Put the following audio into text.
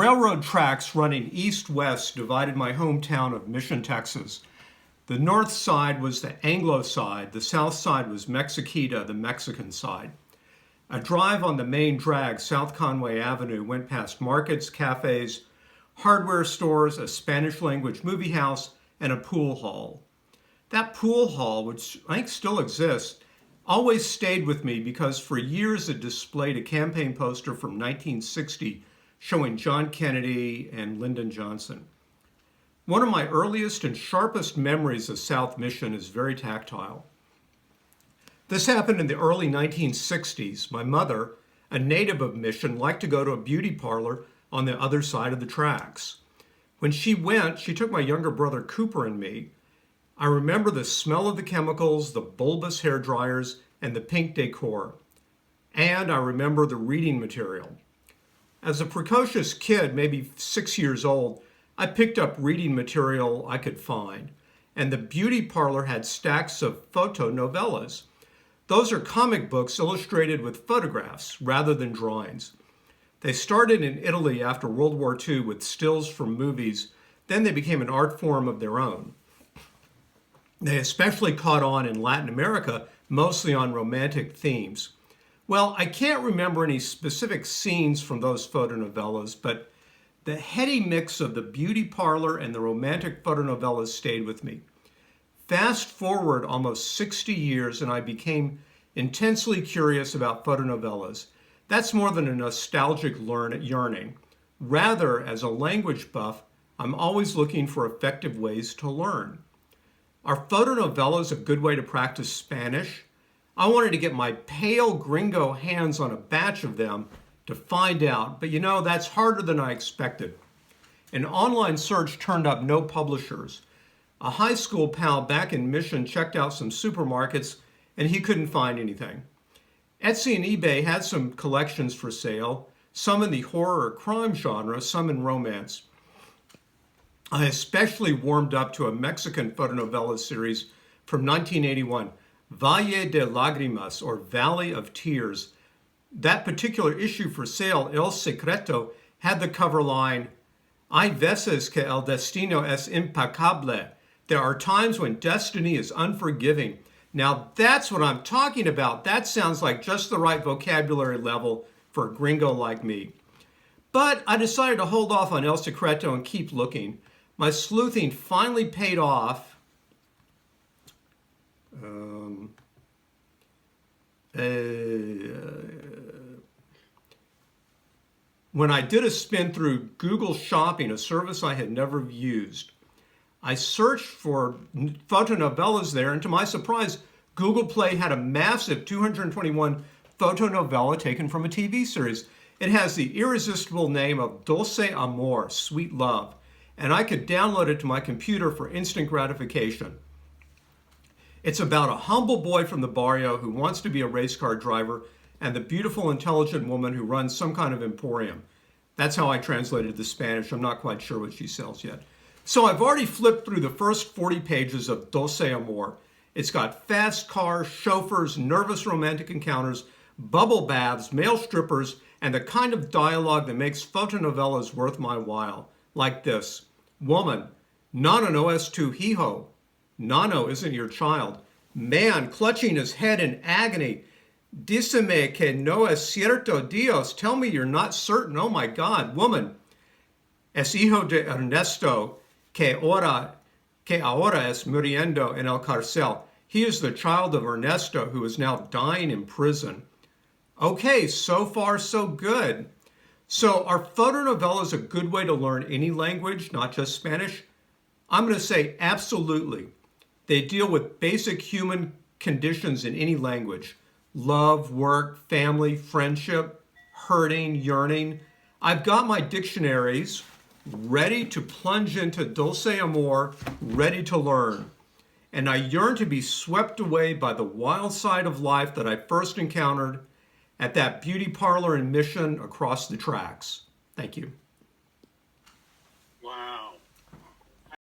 Railroad tracks running east-west divided my hometown of Mission, Texas. The north side was the Anglo side, the south side was Mexiquita, the Mexican side. A drive on the main drag, South Conway Avenue, went past markets, cafes, hardware stores, a Spanish-language movie house, and a pool hall. That pool hall, which I think still exists, always stayed with me because for years it displayed a campaign poster from 1960 showing John Kennedy and Lyndon Johnson. One of my earliest and sharpest memories of South Mission is very tactile. This happened in the early 1960s. My mother, a native of Mission, liked to go to a beauty parlor on the other side of the tracks. When she went, she took my younger brother Cooper and me. I remember the smell of the chemicals, the bulbous hair dryers, and the pink decor. And I remember the reading material. As a precocious kid, maybe 6 years old, I picked up reading material I could find. And the beauty parlor had stacks of fotonovelas. Those are comic books illustrated with photographs rather than drawings. They started in Italy after World War II with stills from movies. Then they became an art form of their own. They especially caught on in Latin America, mostly on romantic themes. Well, I can't remember any specific scenes from those fotonovelas, but the heady mix of the beauty parlor and the romantic fotonovelas stayed with me. Fast forward almost 60 years and I became intensely curious about fotonovelas. That's more than a nostalgic yearning. Rather, as a language buff, I'm always looking for effective ways to learn. Are fotonovelas a good way to practice Spanish? I wanted to get my pale gringo hands on a batch of them to find out, but that's harder than I expected. An online search turned up no publishers. A high school pal back in Mission checked out some supermarkets and he couldn't find anything. Etsy and eBay had some collections for sale, some in the horror or crime genre, some in romance. I especially warmed up to a Mexican fotonovela series from 1981, Valle de Lágrimas, or Valley of Tears. That particular issue for sale, El Secreto, had the cover line, Hay veces que el destino es implacable. There are times when destiny is unforgiving. Now that's what I'm talking about. That sounds like just the right vocabulary level for a gringo like me. But I decided to hold off on El Secreto and keep looking. My sleuthing finally paid off. When I did a spin through Google Shopping, a service I had never used. I searched for fotonovelas there, and to my surprise, Google Play had a massive 221 fotonovela taken from a TV series. It has the irresistible name of Dulce Amor, Sweet Love, and I could download it to my computer for instant gratification. It's about a humble boy from the barrio who wants to be a race car driver and the beautiful, intelligent woman who runs some kind of emporium. That's how I translated the Spanish. I'm not quite sure what she sells yet. So I've already flipped through the first 40 pages of Dulce Amor. It's got fast cars, chauffeurs, nervous romantic encounters, bubble baths, male strippers, and the kind of dialogue that makes fotonovelas worth my while. Like this. Woman, Nano no es tu hijo. Nano isn't your child. Man, clutching his head in agony. Díceme que no es cierto, Dios. Tell me you're not certain. Oh my God. Woman, es hijo de Ernesto, que ahora es muriendo en el cárcel. He is the child of Ernesto, who is now dying in prison. Okay, so far so good. So are fotonovelas a good way to learn any language, not just Spanish? I'm going to say absolutely. They deal with basic human conditions in any language. Love, work, family, friendship, hurting, yearning. I've got my dictionaries ready to plunge into Dulce Amor, ready to learn. And I yearn to be swept away by the wild side of life that I first encountered at that beauty parlor in Mission across the tracks. Thank you.